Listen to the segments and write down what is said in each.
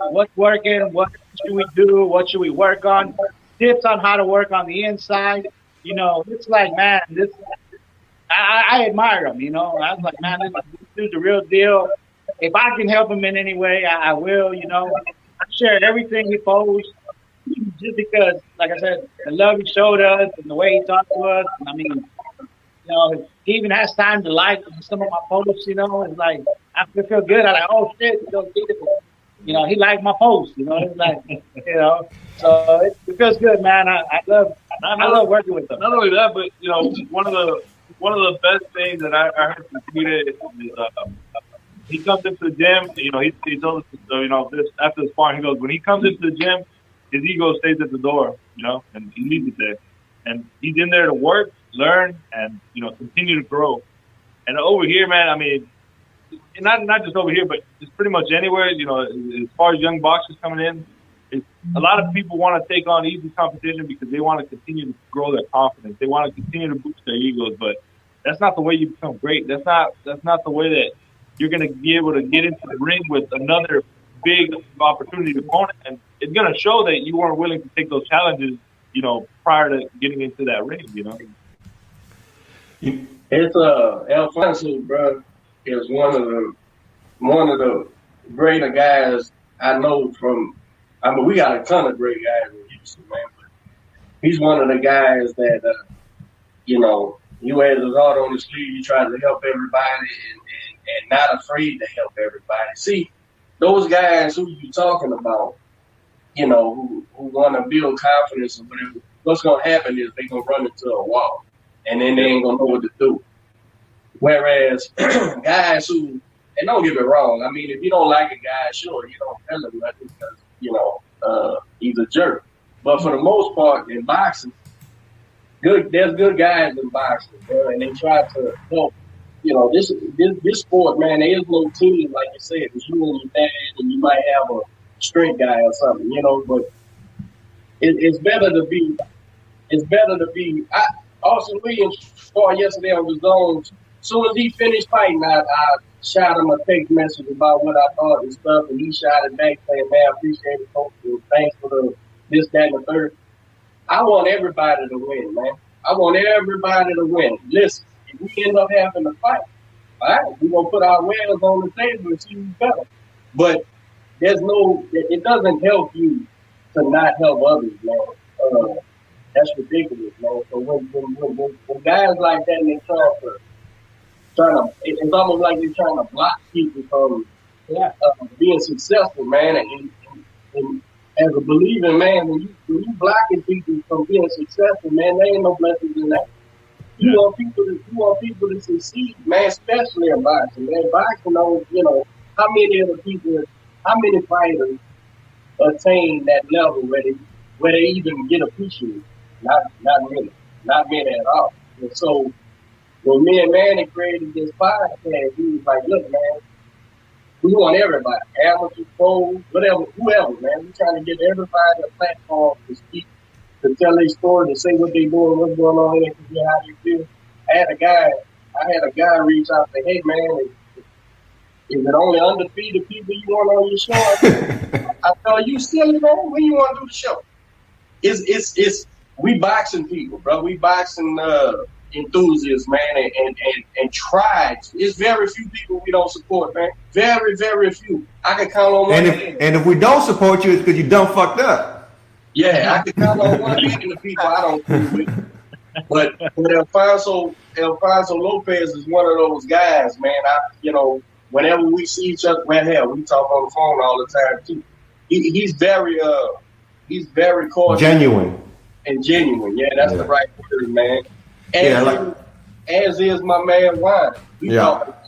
what's working, what should we do, what should we work on, tips on how to work on the inside. It's like, man, I admire him. I was like, man, this dude's the real deal. If I can help him in any way, I will. I share everything he posts just because, like I said, the love he showed us and the way he talked to us. And I mean, he even has time to like some of my posts. It's like I feel good. I'm like, oh shit, he liked my post. It's like, so it feels good, man. I love working with him. Not only that, but one of the best things that I heard from Peter is he comes into the gym. He told us, this after the sparring, he goes, when he comes into the gym, his ego stays at the door, and he leaves it there, and he's in there to work, learn, and continue to grow. And over here, man, I mean, not just over here, but just pretty much anywhere. As far as young boxers coming in, a lot of people want to take on easy competition because they want to continue to grow their confidence. They want to continue to boost their egos, but that's not the way you become great. That's not the way that you're going to be able to get into the ring with another big opportunity opponent, and it's going to show that you weren't willing to take those challenges, prior to getting into that ring, It's Alfonso, bro, is one of the greater guys I know from. I mean, we got a ton of great guys in Houston, man. But he's one of the guys that, he wears his heart on his sleeve. He tries to help everybody and not afraid to help everybody. See, those guys who you talking about, who want to build confidence or whatever, what's going to happen is they're going to run into a wall, and then they ain't going to know what to do. Whereas guys who, and don't get me wrong, I mean, if you don't like a guy, sure, you don't tell him nothing because, he's a jerk. But for the most part, in boxing, there's good guys in boxing, bro, and they try to help. This sport, man, there is no team, like you said. It's you and your dad, and you might have a strength guy or something, but it's better to be. Austin Williams fought yesterday on the zone. As soon as he finished fighting, I shot him a text message about what I thought and stuff, and he shot it back saying, man, I appreciate it, coach, and thanks for the this, that, and the third. I want everybody to win, man. I want everybody to win. Listen, if we end up having to fight, all right, we're going to put our wares on the table and see who's better. But it doesn't help you to not help others, man. That's ridiculous, man. So when guys like that, they trying to, it's almost like they're trying to block people from being successful, man. And as a believing man, when you blocking people from being successful, man, there ain't no blessings in that. You want people to succeed, man, especially in boxing. Man, boxing knows, how many fighters attain that level where they even get appreciated. Not many at all. And so when me and Manny created this podcast, we was like, look, man, we want everybody, amateurs, pros, whatever, whoever, man. We're trying to give everybody a platform to speak, to tell their story, to say what they're doing, what's going on here, to how they feel. I had a guy reach out and say, hey, man, is it only undefeated people you want on your show? I thought, you silly, man? When you want to do the show? It's we boxing people, bro. We boxing enthusiasts, man, and tribes. It's very few people we don't support, man. Very, very few. I can count on one hand. And if we don't support you, it's because you done fucked up. Yeah, I can count on one hand the people I don't agree with. But Alfonso Lopez is one of those guys, man. Whenever we see each other, well, hell, we talk on the phone all the time too. He's very cordial, genuine. Yeah, that's the right word, man. As is my man Juan. We talk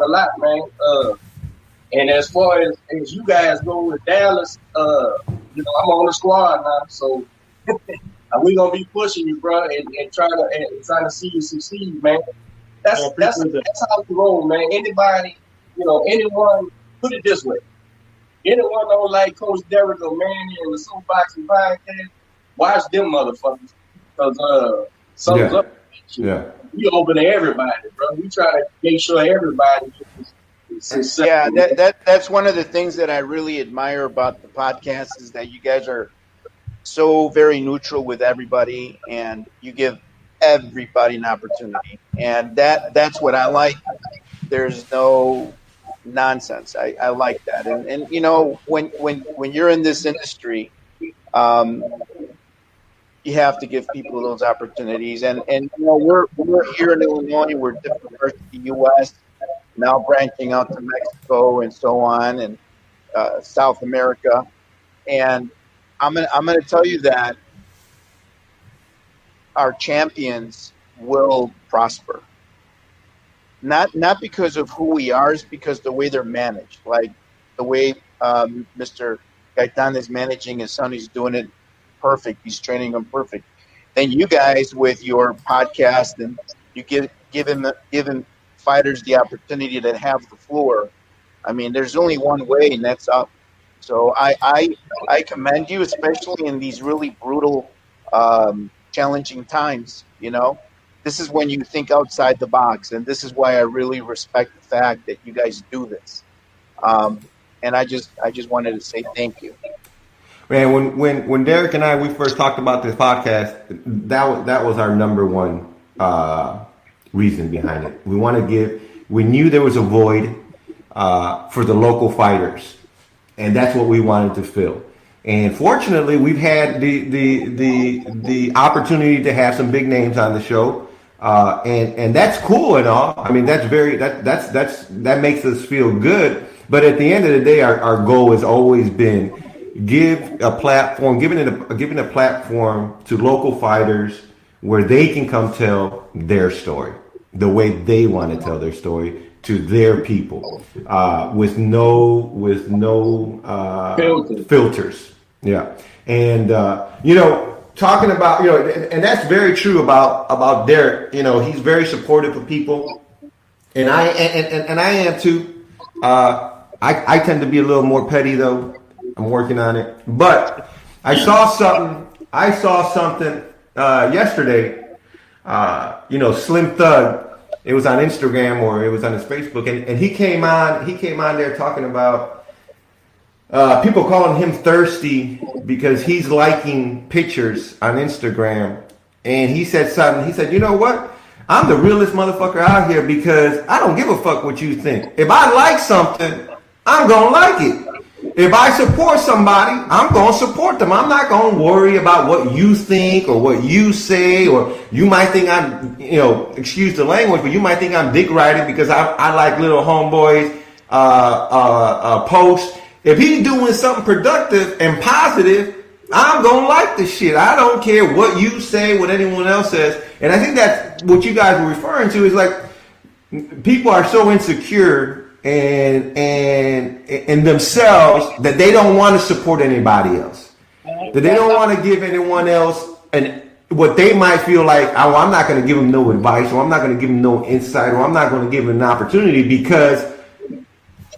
a lot, man. And as far as you guys go with Dallas, I'm on the squad now, so we're gonna be pushing you, bro, and trying to see you succeed, man. That's how we roll, man. Anybody, anyone, put it this way. Anyone don't like Coach Derek or Manny and the Soul Boxing Podcast, watch them motherfuckers. Because something's up. Yeah. We open to everybody, bro. We try to make sure everybody is successful. Yeah, that's one of the things that I really admire about the podcast is that you guys are so very neutral with everybody, and you give everybody an opportunity, and that's what I like. There's no nonsense. I like that, and you know when you're in this industry, um, you have to give people those opportunities, and you know we're here in Illinois, we're different parts of the U.S. now branching out to Mexico and so on, and South America, and I'm gonna tell you that our champions will prosper. Not because of who we are, it's because the way they're managed. Like the way Mr. Gaitan is managing his son, he's doing it perfect. He's training him perfect. Then you guys with your podcast and you giving fighters the opportunity to have the floor. I mean, there's only one way, and that's up. So I commend you, especially in these really brutal, challenging times. You know, this is when you think outside the box, and this is why I really respect the fact that you guys do this. And I just wanted to say thank you. Man, when Derek and we first talked about this podcast, that was our number one reason behind it. We knew there was a void for the local fighters, and that's what we wanted to fill. And fortunately, we've had the opportunity to have some big names on the show, and that's cool and all. I mean, that makes us feel good. But at the end of the day, our goal has always been giving a platform to local fighters where they can come tell their story the way they want to tell their story to their people, with no filters. Yeah. And talking about, and that's very true about Derek. He's very supportive of people, and I am too. I tend to be a little more petty though. I'm working on it. But I saw something yesterday. Slim Thug. It was on Instagram or it was on his Facebook, and he came on there talking about people calling him thirsty because he's liking pictures on Instagram. And he said something. He said, "You know what? I'm the realest motherfucker out here because I don't give a fuck what you think. If I like something, I'm gonna like it. If I support somebody, I'm going to support them. I'm not going to worry about what you think or what you say, or you might think I'm, excuse the language, but you might think I'm dick riding because I like little homeboys posts. If he's doing something productive and positive, I'm going to like the shit. I don't care what you say, what anyone else says. And I think that's what you guys were referring to is like people are so insecure and themselves that they don't want to support anybody else, that they don't want to give anyone else and what they might feel like, oh, I'm not going to give them no advice, or I'm not going to give them no insight, or I'm not going to give them an opportunity because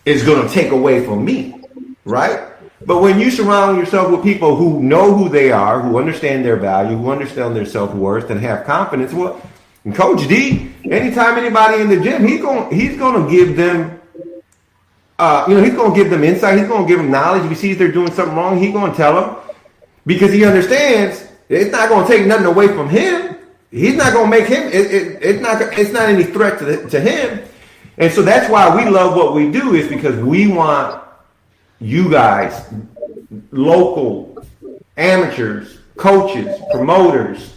it's going to take away from me, right? But when you surround yourself with people who know who they are, who understand their value, who understand their self-worth, and have confidence, well, and Coach D, anytime anybody in the gym, he's going to give them he's going to give them insight. He's going to give them knowledge. If he sees they're doing something wrong, he's going to tell them because he understands it's not going to take nothing away from him. He's not going to make him. It's not any threat to him. And so that's why we love what we do, is because we want you guys, local amateurs, coaches, promoters,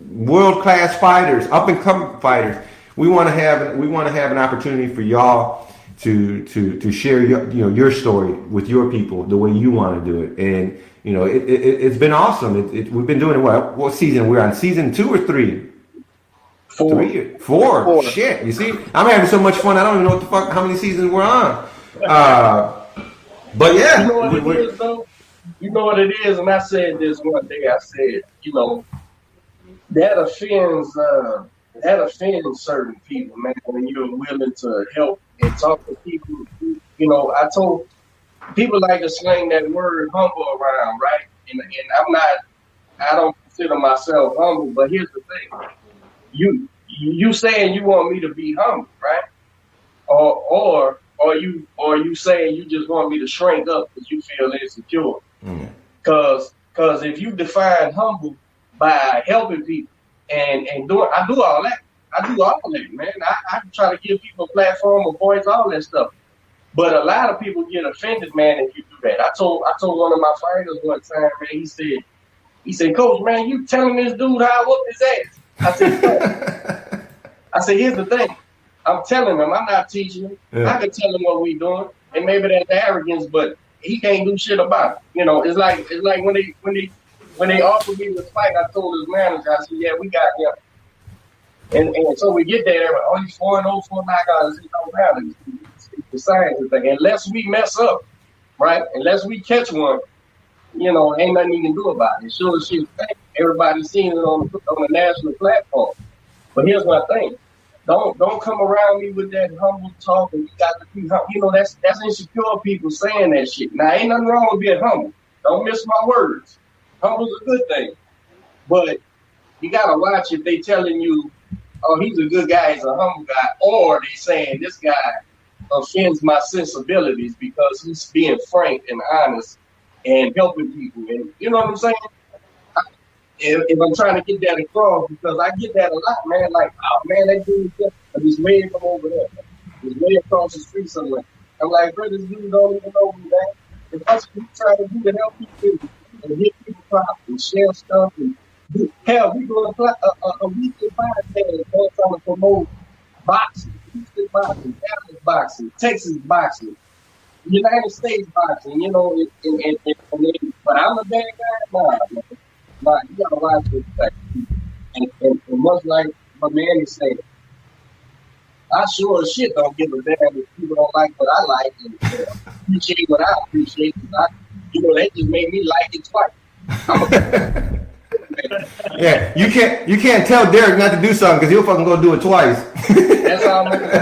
world-class fighters, up-and-coming fighters. We want to have an opportunity for y'all to share your story with your people the way you want to do it. And it's been awesome. We've been doing it. What season? We're on season 2 or 3? 4. 4. Shit. You see, I'm having so much fun. I don't even know what the fuck how many seasons we're on. But yeah, you know what it is though. You know what it is, and I said this one day. I said, that offends certain people, man. When you're willing to help and talk to people, I told people like to slang that word humble around, right? And I don't consider myself humble, but here's the thing: you saying you want me to be humble, right? Or or you saying you just want me to shrink up because you feel insecure? Because if you define humble by helping people and doing, I do all that. I do all that, man. I try to give people a platform, a voice, all that stuff. But a lot of people get offended, man, if you do that. I told one of my fighters one time, man, he said, Coach, man, you telling this dude how I whoop his ass. I said, no. I said, here's the thing. I'm telling him, I'm not teaching him. Yeah. I can tell him what we doing. And maybe that's arrogance, but he can't do shit about it. You know, it's like when they offered me the fight, I told his manager, I said, yeah, we got him. And so we get there, oh, he's 4-0, 4 knockouts. It don't matter. It's the science thing. Unless we mess up, right? Unless we catch one, you know, ain't nothing you can do about it. Sure as shit, everybody's seeing it on the national platform. But here's my thing. Don't come around me with that humble talk and you got to be humble. You know, that's insecure people saying that shit. Now, ain't nothing wrong with being humble. Don't miss my words. Humble's a good thing. But you got to watch if they telling you, oh, he's a good guy, he's a humble guy, or they saying this guy offends my sensibilities because he's being frank and honest and helping people. And you know what I'm saying? If I'm trying to get that across, because I get that a lot, man. Like, oh man, that dude is way from over there. He's way across the street somewhere. I'm like, bro, this dude don't even know me, man. If that's what you try to do to help people and hit people properly and share stuff and hell, we doing a weekly podcast trying to promote boxing, Houston boxing, Dallas boxing, Texas boxing, United States boxing, you know, but I'm a bad guy, nah, you gotta watch this thing. And much like my man is saying, I sure as shit don't give a damn if people don't like what I like and appreciate what I appreciate. You know, that just made me like it twice. Yeah, you can't tell Derek not to do something because he'll fucking go do it twice. That's all I'm like.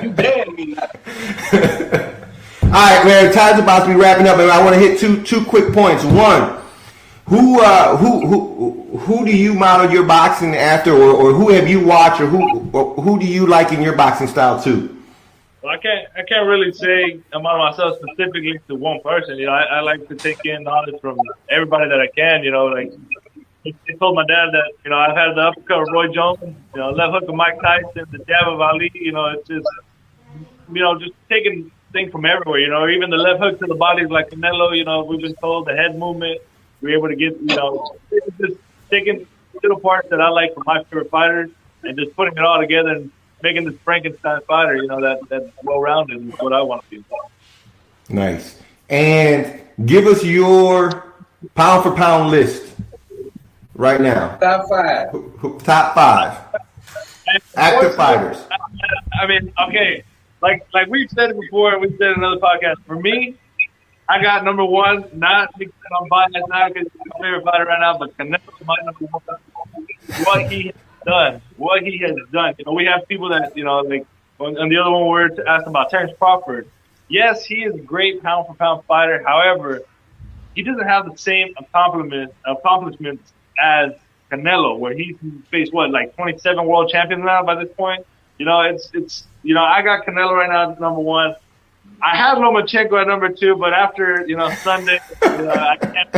You damn me not. All right, man. Time's about to be wrapping up, and I want to hit two quick points. One, who do you model your boxing after, or who have you watched, or who do you like in your boxing style too? Well, I can't really say about myself specifically to one person. You know, I like to take in knowledge from everybody that I can. You know, like I told my dad that, you know, I've had the uppercut of Roy Jones, you know, left hook of Mike Tyson, the jab of Ali. You know, it's just, you know, just taking things from everywhere. You know, even the left hook to the bodies like Canelo. You know, we've been told the head movement. We're able to get, you know, just taking little parts that I like from my favorite fighters and just putting it all together and making this Frankenstein fighter, you know, that's well-rounded is what I want to be. Nice. And give us your pound-for-pound list right now. Top 5. Top 5. Active fighters. I mean, okay, like we've said it before, we've said in another podcast. For me, I got number 1, not because I'm biased, not because he's my favorite fighter right now, but Canelo's my number 1. What he has done. You know, we have people that, you know, like, and the other one we were asking about Terrence Crawford. Yes, he is a great pound-for-pound fighter. However, he doesn't have the same accomplishments as Canelo, where he's faced, like 27 world champions now by this point? You know, it's you know, I got Canelo right now as number 1. I have Lomachenko at number 2, but after, you know, Sunday, you know, I can't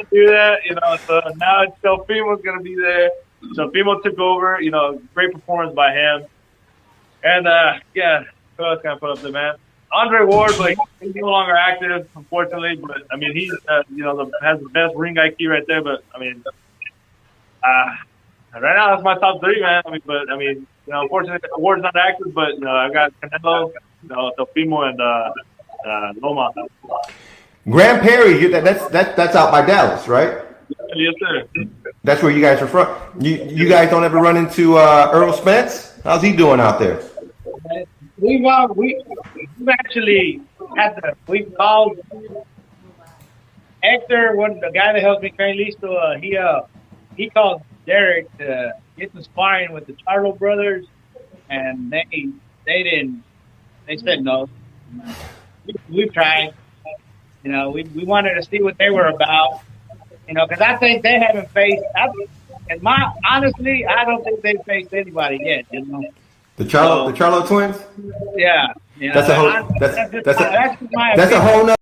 do that, you know, so now it's Teofimo's going to be there. So Fimo took over, you know, great performance by him. And, yeah, who else can I put up there, man? Andre Ward, but he's no longer active, unfortunately. But, I mean, he's, you know, has the best ring IQ right there. But, I mean, right now that's my top 3, man. I mean, you know, unfortunately, Ward's not active, but, you know, I got Canelo, you know, Teofimo, and Loma. Grand Prairie, that's out by Dallas, right? Yes, sir. That's where you guys are from. You guys don't ever run into Earl Spence? How's he doing out there? We've actually we've called Hector, the guy that helps me train Listo. He called Derek to get some sparring with the Charlo brothers, and they said no. We've tried. You know, we wanted to see what they were about. You know, because I think they haven't faced. Honestly, I don't think they've faced anybody yet. You know. The Charlo twins. Yeah, you know, That's a whole. that's just my That's a opinion. whole nother